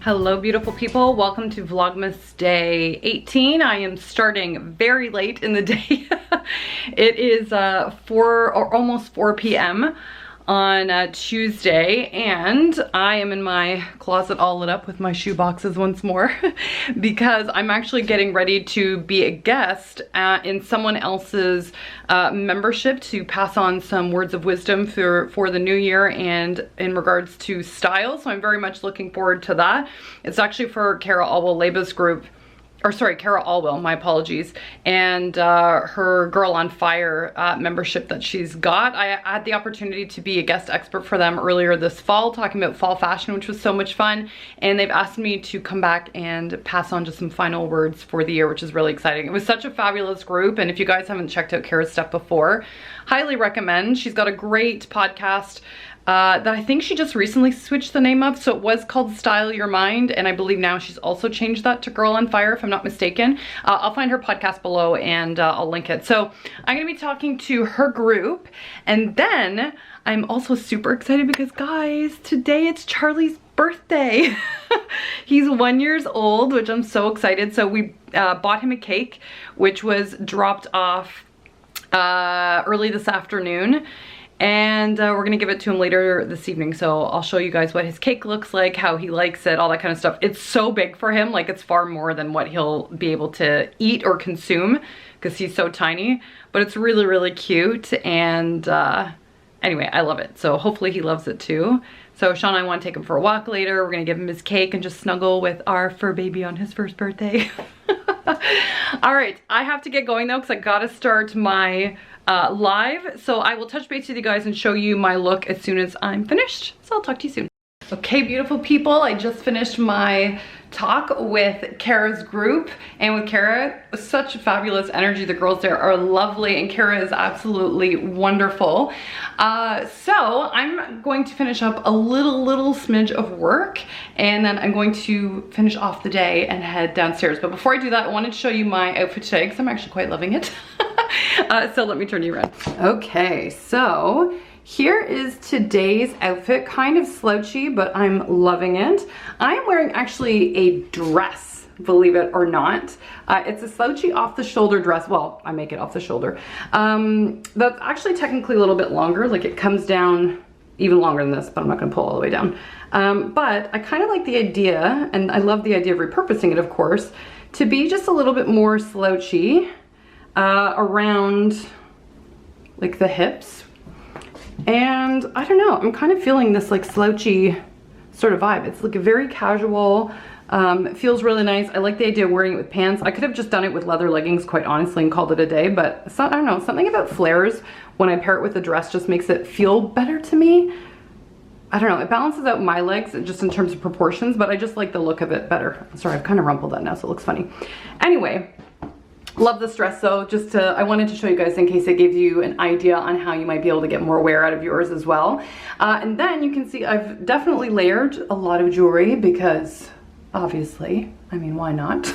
Hello beautiful people, welcome to Vlogmas day 18. I am starting very late in the day. It is 4 p.m. on Tuesday, and I am in my closet all lit up with my shoe boxes once more because I'm actually getting ready to be a guest in someone else's membership to pass on some words of wisdom for the new year and in regards to style. So I'm very much looking forward to that. It's actually for Cara Alwell-Leba's group. Or sorry, Cara Alwell, my apologies, and her Girl on Fire membership that she's got. I had the opportunity to be a guest expert for them earlier this fall, talking about fall fashion, which was so much fun, and they've asked me to come back and pass on just some final words for the year, which is really exciting. It was such a fabulous group, and if you guys haven't checked out Cara's stuff before, highly recommend. She's got a great podcast that I think she just recently switched the name of. So it was called Style Your Mind, and I believe now she's also changed that to Girl on Fire, if I'm not mistaken. I'll find her podcast below and I'll link it. So I'm gonna be talking to her group, and then I'm also super excited because guys, today it's Charlie's birthday. He's 1 year old, which I'm so excited. So we bought him a cake, which was dropped off early this afternoon. And we're gonna give it to him later this evening, so I'll show you guys what his cake looks like, how he likes it, all that kind of stuff. It's so big for him, like it's far more than what he'll be able to eat or consume because he's so tiny, but it's really, really cute. And anyway, I love it, so hopefully he loves it too. So Sean and I want to take him for a walk later. We're gonna give him his cake and just snuggle with our fur baby on his first birthday. All right, I have to get going though because I gotta start my live. So I will touch base with you guys and show you my look as soon as I'm finished. So I'll talk to you soon. Okay, beautiful people, I just finished my talk with Cara's group, and with Cara, such fabulous energy. The girls there are lovely, and Cara is absolutely wonderful. So I'm going to finish up a little smidge of work, and then I'm going to finish off the day and head downstairs. But before I do that, I wanted to show you my outfit today because I'm actually quite loving it. So let me turn you around. Okay, so here is today's outfit, kind of slouchy, but I'm loving it. I'm wearing actually a dress, believe it or not. It's a slouchy off the shoulder dress. Well, I make it off the shoulder. That's actually technically a little bit longer, like it comes down even longer than this, but I'm not gonna pull all the way down. But I kind of like the idea, and I love the idea of repurposing it, of course, to be just a little bit more slouchy around like the hips. And I don't know, I'm kind of feeling this like slouchy sort of vibe. It's like a very casual, it feels really nice. I like the idea of wearing it with pants. I could have just done it with leather leggings, quite honestly, and called it a day, but it's not, I don't know, something about flares when I pair it with a dress just makes it feel better to me. I don't know, it balances out my legs just in terms of proportions, but I just like the look of it better. Sorry, I've kind of rumpled that now, so it looks funny. Anyway, love this dress though. Just I wanted to show you guys in case it gives you an idea on how you might be able to get more wear out of yours as well. And then you can see I've definitely layered a lot of jewelry because obviously, I mean, why not?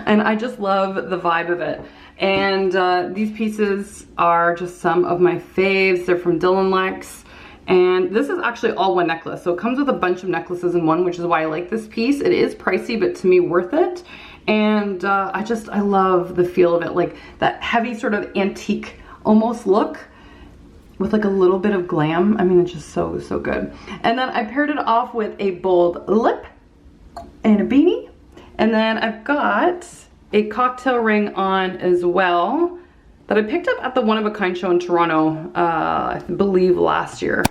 And I just love the vibe of it. And these pieces are just some of my faves. They're from Dylan Lex. And this is actually all one necklace. So it comes with a bunch of necklaces in one, which is why I like this piece. It is pricey, but to me worth it. And I love the feel of it, like that heavy sort of antique almost look with like a little bit of glam. I mean, it's just so, so good. And then I paired it off with a bold lip and a beanie. And then I've got a cocktail ring on as well that I picked up at the One of a Kind show in Toronto, I believe last year.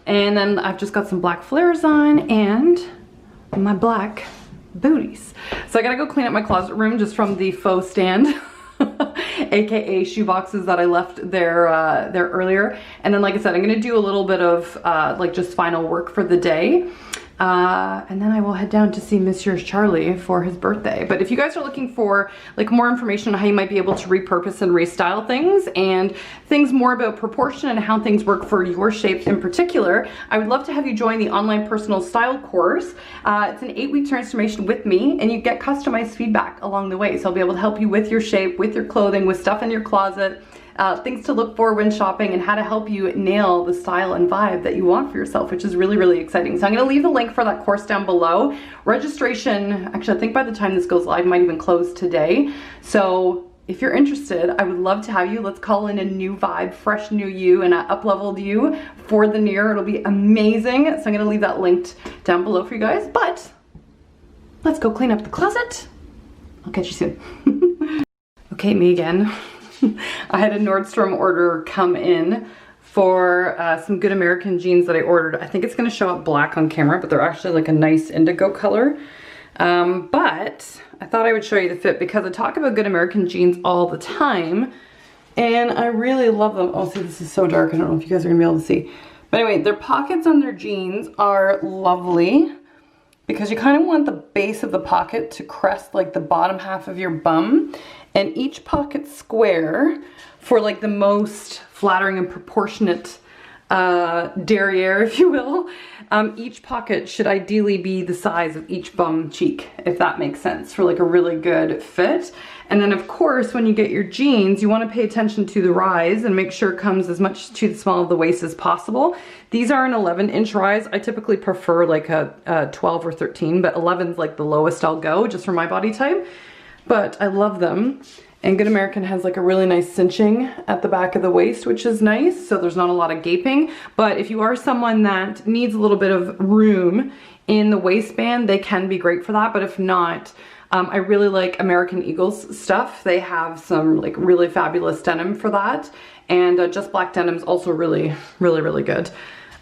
And then I've just got some black flares on and my black booties. So I gotta go clean up my closet room just from the faux stand, aka shoe boxes that I left there earlier. And then, like I said, I'm gonna do a little bit of like just final work for the day. And then I will head down to see Monsieur Charlie for his birthday. But if you guys are looking for like more information on how you might be able to repurpose and restyle things and things more about proportion and how things work for your shape in particular, I would love to have you join the online personal style course. It's an 8-week transformation with me, and you get customized feedback along the way. So I'll be able to help you with your shape, with your clothing, with stuff in your closet, things to look for when shopping, and how to help you nail the style and vibe that you want for yourself, which is really, really exciting. So I'm going to leave the link for that course down below. Registration, actually, I think by the time this goes live, might even close today. So if you're interested, I would love to have you. Let's call in a new vibe, fresh new you, and an up-leveled you for the near. It'll be amazing. So I'm going to leave that linked down below for you guys. But let's go clean up the closet. I'll catch you soon. Okay, me again. I had a Nordstrom order come in for some Good American jeans that I ordered. I think it's going to show up black on camera, but they're actually like a nice indigo color. But I thought I would show you the fit because I talk about Good American jeans all the time and I really love them. Oh, see, this is so dark. I don't know if you guys are gonna be able to see. But anyway, their pockets on their jeans are lovely because you kind of want the base of the pocket to crest like the bottom half of your bum, and each pocket square for like the most flattering and proportionate derriere, if you will. Each pocket should ideally be the size of each bum cheek, if that makes sense, for like a really good fit. And then of course, when you get your jeans, you want to pay attention to the rise and make sure it comes as much to the small of the waist as possible. These are an 11-inch rise. I typically prefer like a 12 or 13, but 11's like the lowest I'll go just for my body type. But I love them. And Good American has like a really nice cinching at the back of the waist, which is nice. So there's not a lot of gaping. But if you are someone that needs a little bit of room in the waistband, they can be great for that. But if not, I really like American Eagle's stuff. They have some like really fabulous denim for that. And Just Black denim is also really, really, really good.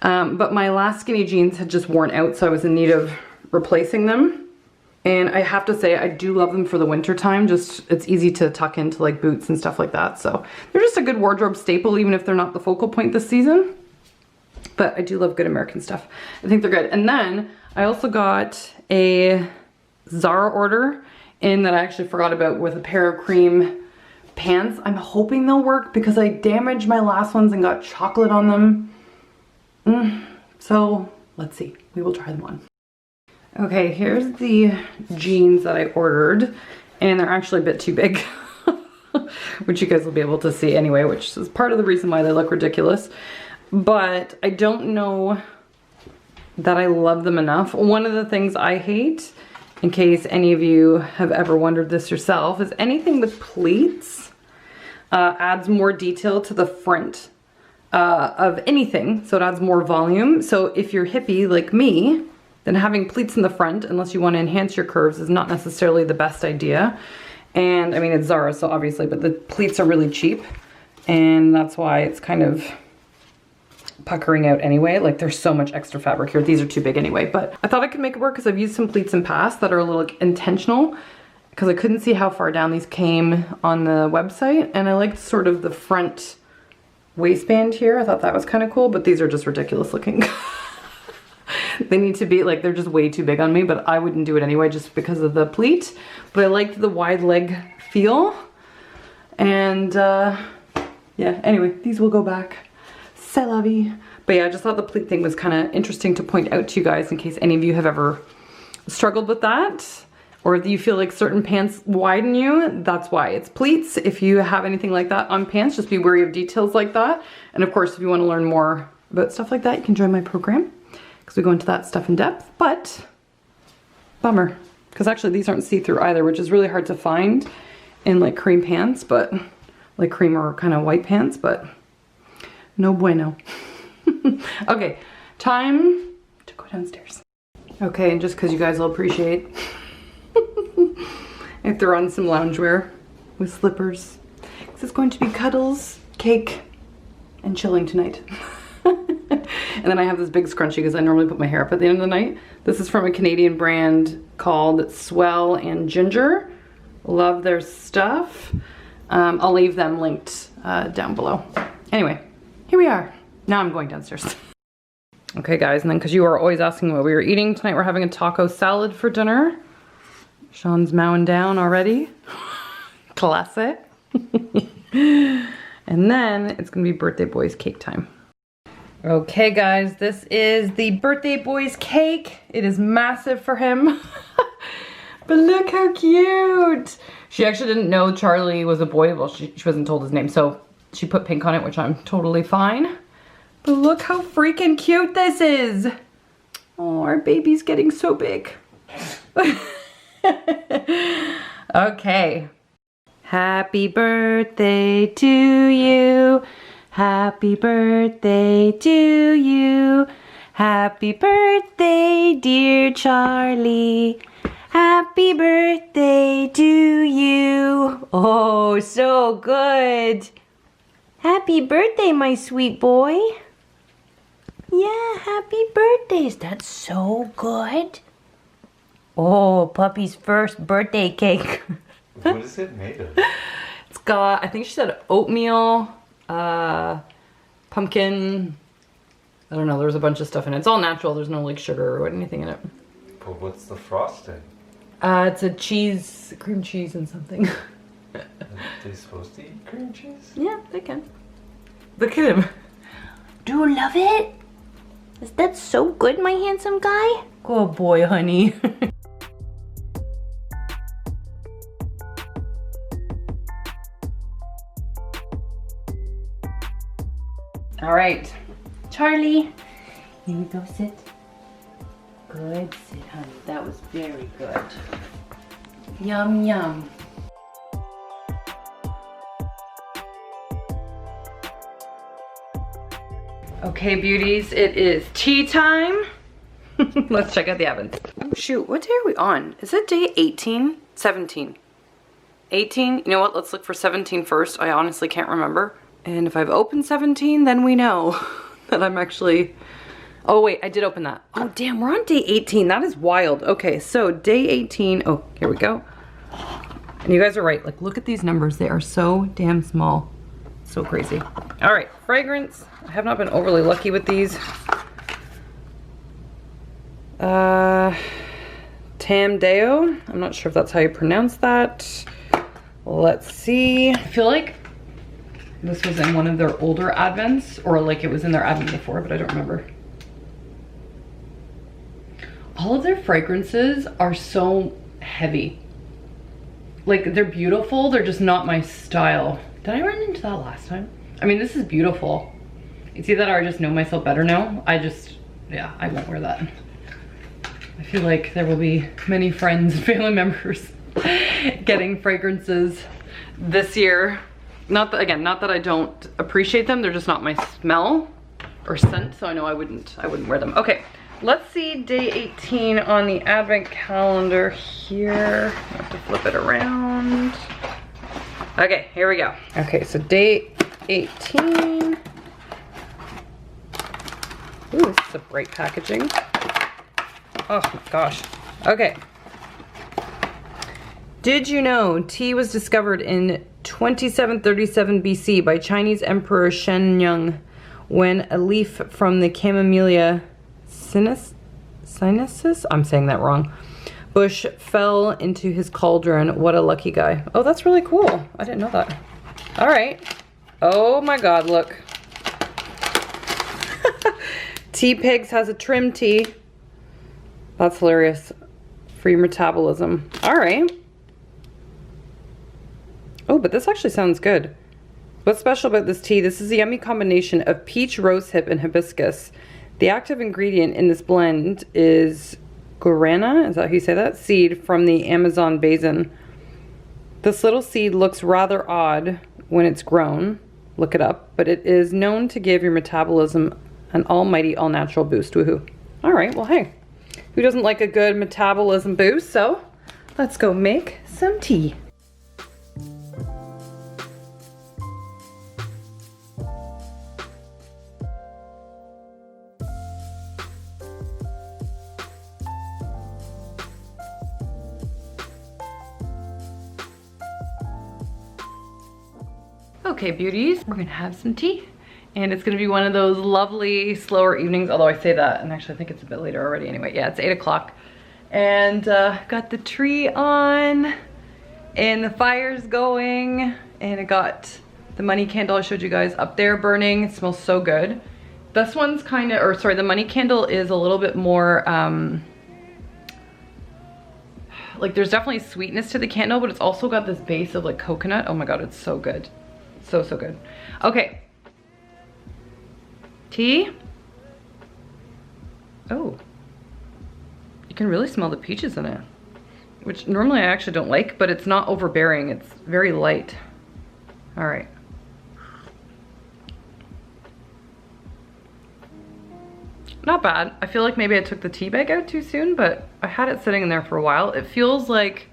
But my last skinny jeans had just worn out, so I was in need of replacing them. And I have to say, I do love them for the winter time. Just, it's easy to tuck into like boots and stuff like that. So they're just a good wardrobe staple, even if they're not the focal point this season. But I do love Good American stuff. I think they're good. And then I also got a Zara order in that I actually forgot about with a pair of cream pants. I'm hoping they'll work because I damaged my last ones and got chocolate on them. So let's see, we will try them on. Okay, here's the jeans that I ordered, and they're actually a bit too big, which you guys will be able to see anyway, which is part of the reason why they look ridiculous. But I don't know that I love them enough. One of the things I hate, in case any of you have ever wondered this yourself, is anything with pleats adds more detail to the front of anything, so it adds more volume. So if you're hippie like me, then having pleats in the front, unless you want to enhance your curves, is not necessarily the best idea. And I mean, it's Zara, so obviously, but the pleats are really cheap, and that's why it's kind of puckering out anyway. Like, there's so much extra fabric here. These are too big anyway, but I thought I could make it work because I've used some pleats in past that are a little like, intentional, because I couldn't see how far down these came on the website, and I liked sort of the front waistband here. I thought that was kind of cool, but these are just ridiculous looking. They need to be like, they're just way too big on me, but I wouldn't do it anyway just because of the pleat. But I liked the wide leg feel. And yeah, anyway, these will go back. C'est la vie. But yeah, I just thought the pleat thing was kind of interesting to point out to you guys in case any of you have ever struggled with that. Or if you feel like certain pants widen you, that's why. It's pleats. If you have anything like that on pants, just be wary of details like that. And of course, if you want to learn more about stuff like that, you can join my program, because we go into that stuff in depth. But bummer, because actually these aren't see-through either, which is really hard to find in like cream pants, but like cream or kind of white pants, but no bueno. Okay, time to go downstairs. Okay, and just because you guys will appreciate, I threw on some loungewear with slippers, because it's going to be cuddles, cake, and chilling tonight. And then I have this big scrunchie because I normally put my hair up at the end of the night. This is from a Canadian brand called Swell and Ginger. Love their stuff. I'll leave them linked down below. Anyway, here we are. Now I'm going downstairs. Okay guys, and then because you are always asking what we were eating, tonight we're having a taco salad for dinner. Sean's mowing down already. Classic. And then it's gonna be birthday boy's cake time. Okay guys, this is the birthday boy's cake. It is massive for him. But look how cute. She actually didn't know Charlie was a boy. Well, she wasn't told his name. So She put pink on it, which I'm totally fine. But look how freaking cute this is. Oh, our baby's getting so big. Okay. Happy birthday to you. Happy birthday to you. Happy birthday, dear Charlie. Happy birthday to you. Oh, so good. Happy birthday, my sweet boy. Yeah, happy birthday. Is that so good? Oh, puppy's first birthday cake. What is it made of? It's got, I think she said oatmeal, pumpkin. I don't know, there's a bunch of stuff in it. It's all natural. There's no like sugar or anything in it. But what's the frosting? It's a cheese, cream cheese and something. Are they supposed to eat cream cheese? Yeah, they can. Look at him. Do you love it? Is that so good, my handsome guy? Good boy, honey. All right, Charlie, here we go, sit. Good, sit, honey. That was very good. Yum, yum. Okay, beauties, it is tea time. Let's check out the ovens. Oh, shoot, what day are we on? Is it day 18? 17? 18? You know what, let's look for 17 first. I honestly can't remember. And if I've opened 17, then we know that I'm actually... Oh wait, I did open that. Oh damn, we're on day 18. That is wild. Okay, so day 18. Oh, here we go. And you guys are right. Like, look at these numbers. They are so damn small. So crazy. All right, fragrance. I have not been overly lucky with these. Tamdeo. I'm not sure if that's how you pronounce that. Let's see. I feel like this was in one of their older advents, or like it was in their advent before, but I don't remember. All of their fragrances are so heavy. Like, they're beautiful, they're just not my style. Did I run into that last time? I mean, this is beautiful. It's either that or I just know myself better now. Yeah, I won't wear that. I feel like there will be many friends and family members getting fragrances this year. Not that, again, not that I don't appreciate them, they're just not my smell or scent, so I know I wouldn't wear them. Okay, let's see day 18 on the advent calendar here. I have to flip it around. Okay, here we go. Okay, so day 18. Ooh, this is a bright packaging. Oh my gosh. Okay. Did you know tea was discovered in 2737 BC by Chinese Emperor Shenyang when a leaf from the Camellia sinensis? I'm saying that wrong. Bush fell into his cauldron. What a lucky guy. Oh, that's really cool. I didn't know that. All right. Oh my God, look. Tea Pigs has a trim tea. That's hilarious. For your metabolism. All right. Oh, but this actually sounds good. What's special about this tea? This is a yummy combination of peach, rosehip, and hibiscus. The active ingredient in this blend is guarana, is that how you say that? Seed from the Amazon basin. This little seed looks rather odd when it's grown. Look it up. But it is known to give your metabolism an almighty, all-natural boost. Woohoo. All right, well, hey. Who doesn't like a good metabolism boost? So let's go make some tea. Okay, beauties, we're gonna have some tea. And it's gonna be one of those lovely, slower evenings, although I say that, and actually I think it's a bit later already anyway. Yeah, it's 8 o'clock. And got the tree on, and the fire's going, and I got the money candle I showed you guys up there burning. It smells so good. This one's kind of, or sorry, the money candle is a little bit more, like there's definitely sweetness to the candle, but it's also got this base of like coconut. Oh my God, it's so good. So, so good. Okay. Tea. Oh. You can really smell the peaches in it. Which normally I actually don't like, but it's not overbearing. It's very light. All right. Not bad. I feel like maybe I took the tea bag out too soon, but I had it sitting in there for a while. It feels like,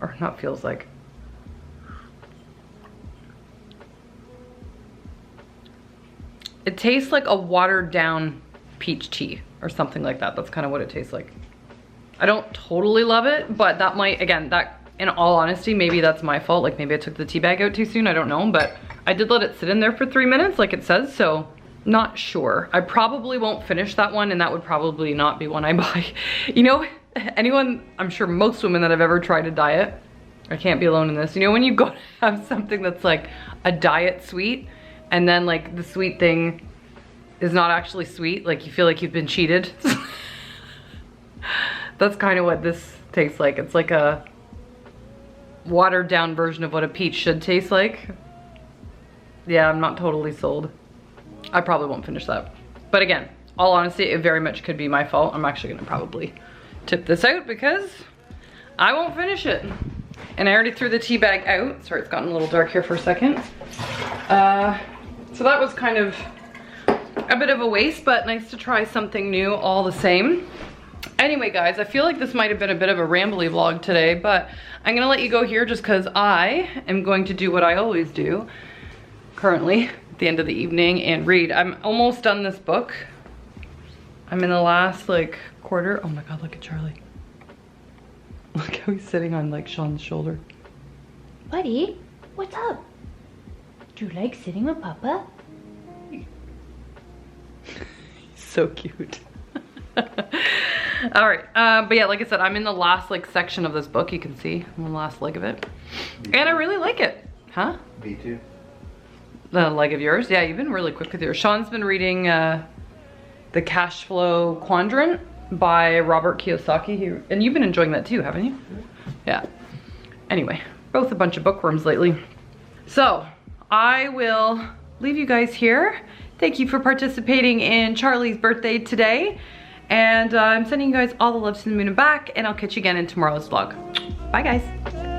or not feels like. It tastes like a watered down peach tea or something like that. That's kind of what it tastes like. I don't totally love it, but that might, again, that in all honesty, maybe that's my fault. Like maybe I took the tea bag out too soon. I don't know, but I did let it sit in there for 3 minutes like it says, so not sure. I probably won't finish that one, and that would probably not be one I buy. You know, anyone, I'm sure most women that have ever tried a diet, I can't be alone in this. You know, when you go to have something that's like a diet sweet, and then like the sweet thing is not actually sweet, like you feel like you've been cheated. That's kind of what this tastes like. It's like a watered down version of what a peach should taste like. Yeah, I'm not totally sold. I probably won't finish that. But again, all honesty, it very much could be my fault. I'm actually gonna probably tip this out because I won't finish it. And I already threw the tea bag out. Sorry, it's gotten a little dark here for a second. So that was kind of a bit of a waste, but nice to try something new all the same. Anyway, guys, I feel like this might have been a bit of a rambly vlog today, but I'm gonna let you go here just because I am going to do what I always do currently at the end of the evening and read. I'm almost done this book. I'm in the last like quarter. Oh my God, look at Charlie. Look how he's sitting on like Sean's shoulder. Buddy, what's up? Do you like sitting with Papa? He's so cute. All right, but yeah, like I said, I'm in the last like section of this book. You can see I'm on the last leg of it, and I really like it. Huh? Me too. The leg of yours? Yeah, you've been really quick with yours. Sean's been reading The Cash Flow Quadrant by Robert Kiyosaki. And you've been enjoying that too, haven't you? Yeah. Anyway, both a bunch of bookworms lately. So I will leave you guys here. Thank you for participating in Charlie's birthday today. And I'm sending you guys all the love to the moon and back, and I'll catch you again in tomorrow's vlog. Bye guys.